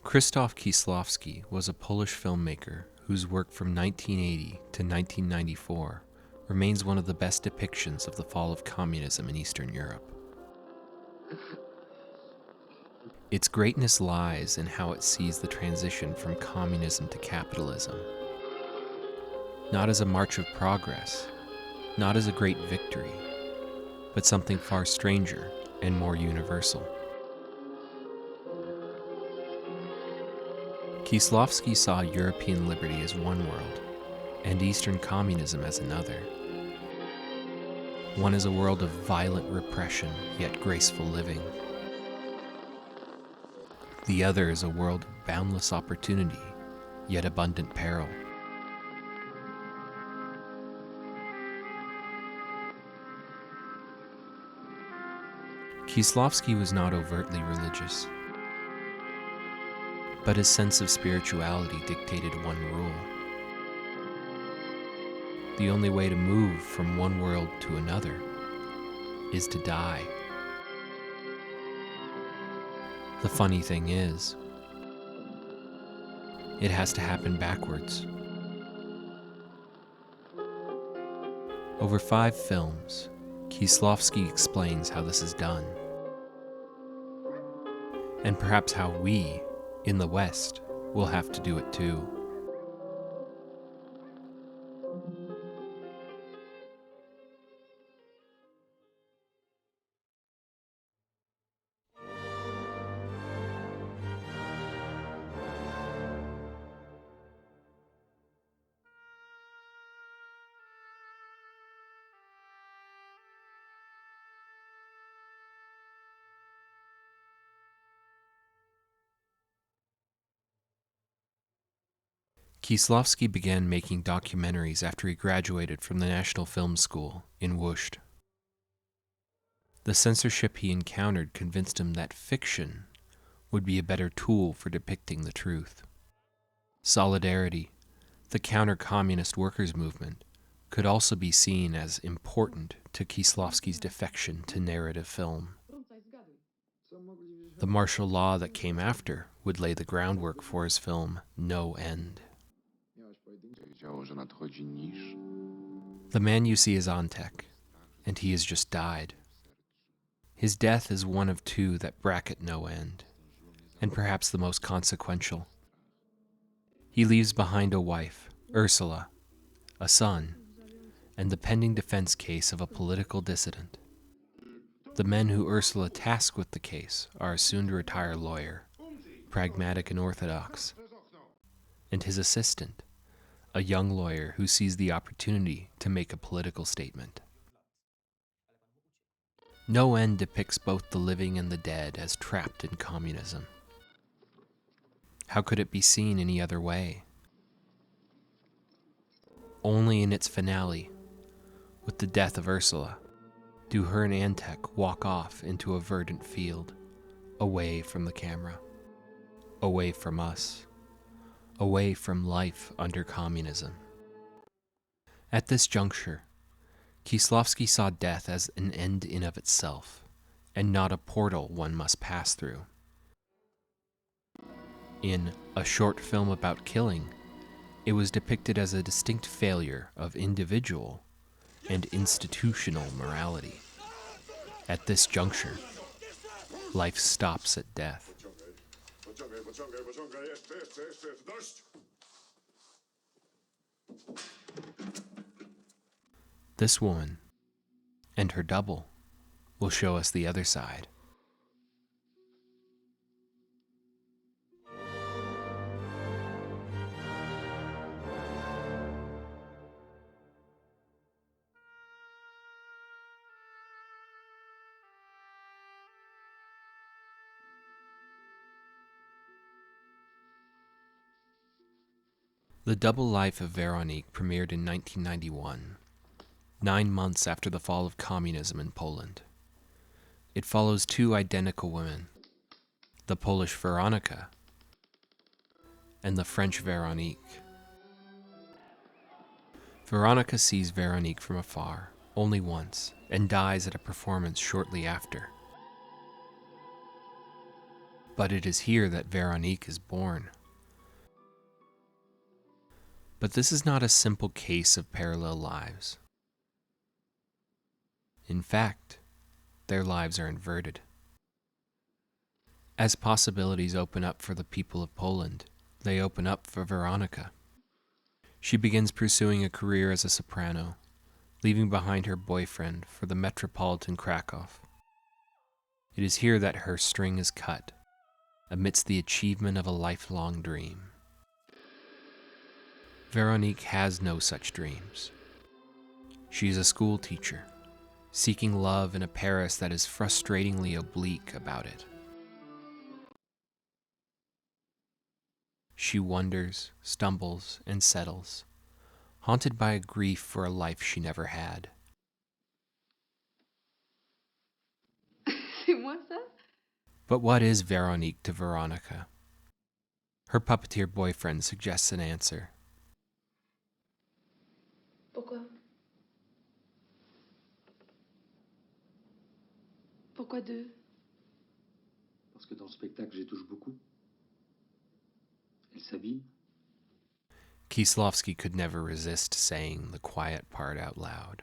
Krzysztof Kieślowski was a Polish filmmaker whose work from 1980 to 1994 remains one of the best depictions of the fall of communism in Eastern Europe. Its greatness lies in how it sees the transition from communism to capitalism, not as a march of progress, not as a great victory, but something far stranger and more universal. Kieślowski saw European liberty as one world, and Eastern communism as another. One is a world of violent repression, yet graceful living. The other is a world of boundless opportunity, yet abundant peril. Kieślowski was not overtly religious, but his sense of spirituality dictated one rule. The only way to move from one world to another is to die. The funny thing is, it has to happen backwards. Over 5 films, Kieślowski explains how this is done, and perhaps how we, in the West, will have to do it too. Kieślowski began making documentaries after he graduated from the National Film School in Łódź. The censorship he encountered convinced him that fiction would be a better tool for depicting the truth. Solidarity, the counter-communist workers' movement, could also be seen as important to Kieślowski's defection to narrative film. The martial law that came after would lay the groundwork for his film No End. The man you see is Antek, and he has just died. His death is one of 2 that bracket No End, and perhaps the most consequential. He leaves behind a wife, Ursula, a son, and the pending defense case of a political dissident. The men who Ursula tasked with the case are a soon-to-retire lawyer, pragmatic and orthodox, and his assistant, a young lawyer who sees the opportunity to make a political statement. No End depicts both the living and the dead as trapped in communism. How could it be seen any other way? Only in its finale, with the death of Ursula, do her and Antek walk off into a verdant field, away from the camera, away from us, away from life under communism. At this juncture, Kieślowski saw death as an end in of itself, and not a portal one must pass through. In A Short Film About Killing, it was depicted as a distinct failure of individual and institutional morality. At this juncture, life stops at death. This woman and her double will show us the other side. The Double Life of Veronique premiered in 1991, 9 months after the fall of communism in Poland. It follows 2 identical women, the Polish Veronika and the French Veronique. Veronika sees Veronique from afar, only once, and dies at a performance shortly after. But it is here that Veronique is born. But this is not a simple case of parallel lives. In fact, their lives are inverted. As possibilities open up for the people of Poland, they open up for Veronica. She begins pursuing a career as a soprano, leaving behind her boyfriend for the metropolitan Krakow. It is here that her string is cut, amidst the achievement of a lifelong dream. Veronique has no such dreams. She is a school teacher, seeking love in a Paris that is frustratingly oblique about it. She wonders, stumbles, and settles, haunted by a grief for a life she never had. C'est moi ça? But what is Veronique to Veronica? Her puppeteer boyfriend suggests an answer. Pourquoi? Pourquoi deux? Parce que dans le spectacle, j'ai touche beaucoup. Elle s'habille. Kieślowski could never resist saying the quiet part out loud.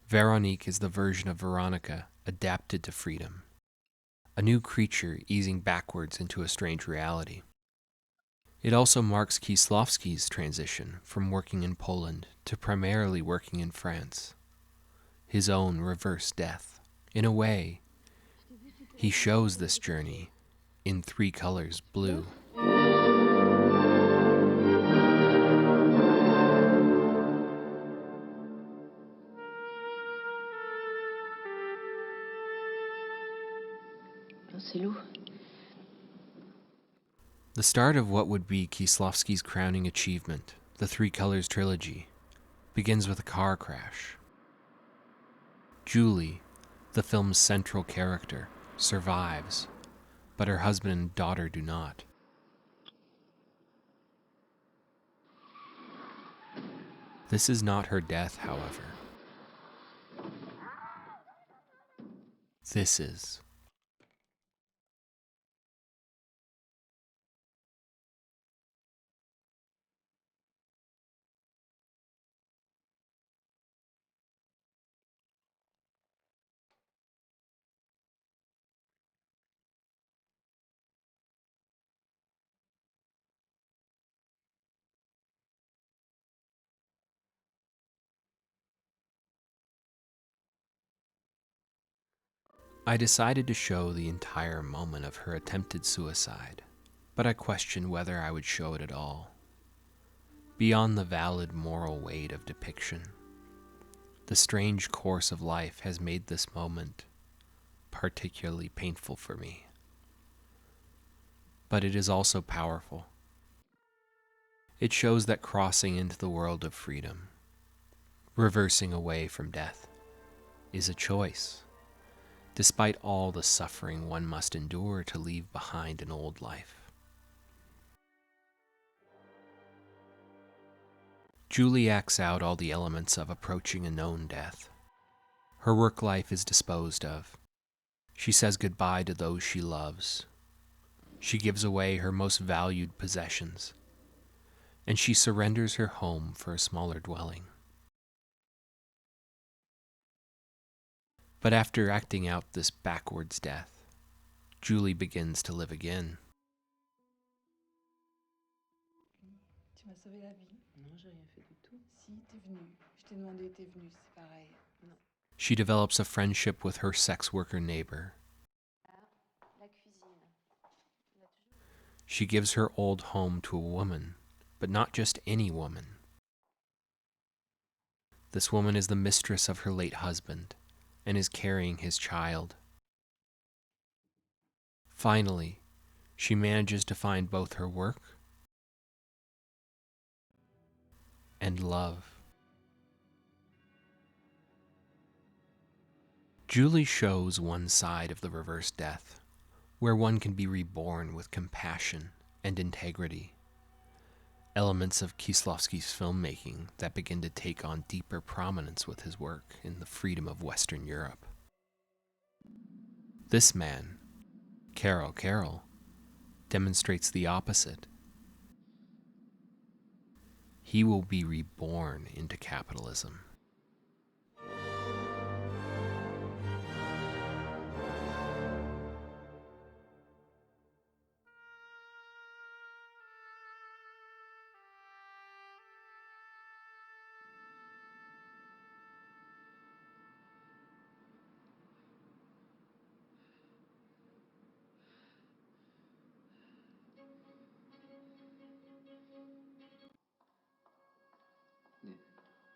Veronique is the version of Veronica adapted to freedom, a new creature easing backwards into a strange reality. It also marks Kieślowski's transition from working in Poland to primarily working in France, his own reverse death. In a way, he shows this journey in three colors blue. C'est lourd. The start of what would be Kieślowski's crowning achievement, the Three Colors trilogy, begins with a car crash. Julie, the film's central character, survives, but her husband and daughter do not. This is not her death, however. This is. I decided to show the entire moment of her attempted suicide, but I questioned whether I would show it at all. Beyond the valid moral weight of depiction, the strange course of life has made this moment particularly painful for me. But it is also powerful. It shows that crossing into the world of freedom, reversing away from death, is a choice, despite all the suffering one must endure to leave behind an old life. Julie acts out all the elements of approaching a known death. Her work life is disposed of. She says goodbye to those she loves. She gives away her most valued possessions, and she surrenders her home for a smaller dwelling. But after acting out this backwards death, Julie begins to live again. Tu m'as sauvé la vie. Non, j'ai rien fait du tout. Si, t'es venu. Je t'ai demandé, t'es venu, c'est pareil. Non. She develops a friendship with her sex worker neighbor. La cuisine. She gives her old home to a woman, but not just any woman. This woman is the mistress of her late husband and is carrying his child. Finally, she manages to find both her work and love. Julie shows one side of the reverse death, where one can be reborn with compassion and integrity. Elements of Kieślowski's filmmaking that begin to take on deeper prominence with his work in the freedom of Western Europe. This man Carol demonstrates the opposite. He will be reborn into capitalism.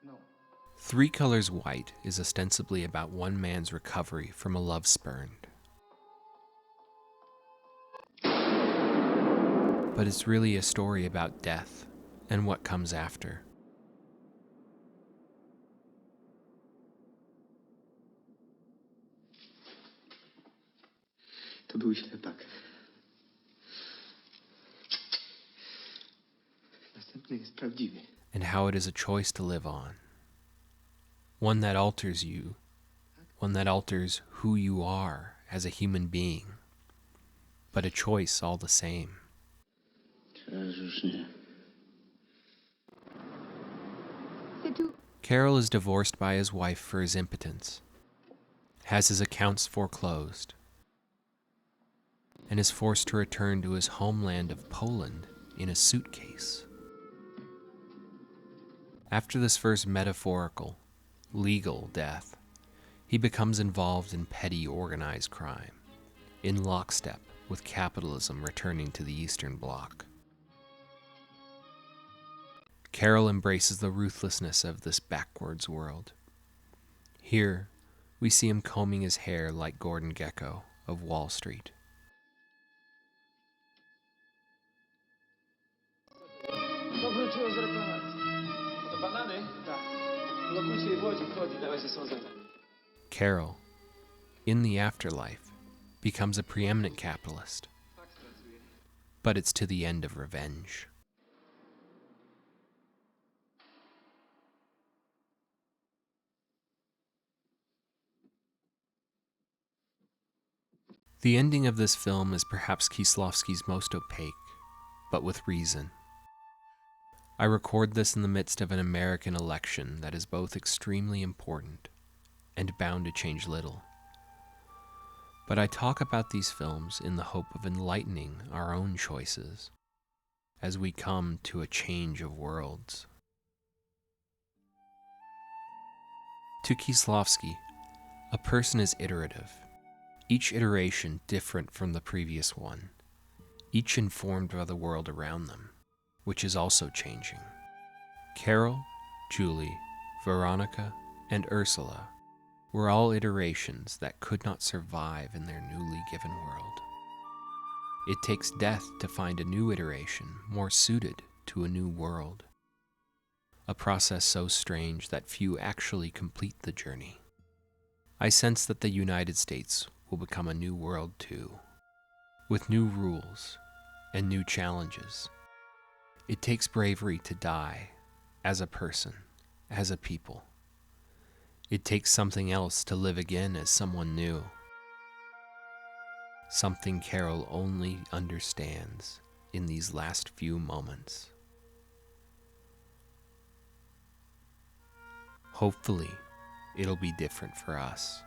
No. Three Colors White is ostensibly about one man's recovery from a love spurned. But it's really a story about death and what comes after. To był ślepak. Następny jest prawdziwy. And how it is a choice to live on. One that alters you, one that alters who you are as a human being, but a choice all the same. Teraz już nie. Carol is divorced by his wife for his impotence, has his accounts foreclosed, and is forced to return to his homeland of Poland in a suitcase. After this first metaphorical, legal death, he becomes involved in petty organized crime, in lockstep with capitalism returning to the Eastern Bloc. Carol embraces the ruthlessness of this backwards world. Here, we see him combing his hair like Gordon Gekko of Wall Street. To wróciło z reklamacji. To banany? Tak. Blokujcie je w Łodzi, wchodzi, dawaj się sądzę. Carol, in the afterlife, becomes a preeminent capitalist, but it's to the end of revenge. The ending of this film is perhaps Kieślowski's most opaque, but with reason. I record this in the midst of an American election that is both extremely important and bound to change little. But I talk about these films in the hope of enlightening our own choices as we come to a change of worlds. To Kieślowski, a person is iterative, each iteration different from the previous one, each informed by the world around them, which is also changing. Carol, Julie, Veronica, and Ursula were all iterations that could not survive in their newly given world. It takes death to find a new iteration more suited to a new world, a process so strange that few actually complete the journey. I sense that the United States will become a new world too, with new rules and new challenges. It takes bravery to die as a person, as a people. It takes something else to live again as someone new. Something Carol only understands in these last few moments. Hopefully, it'll be different for us.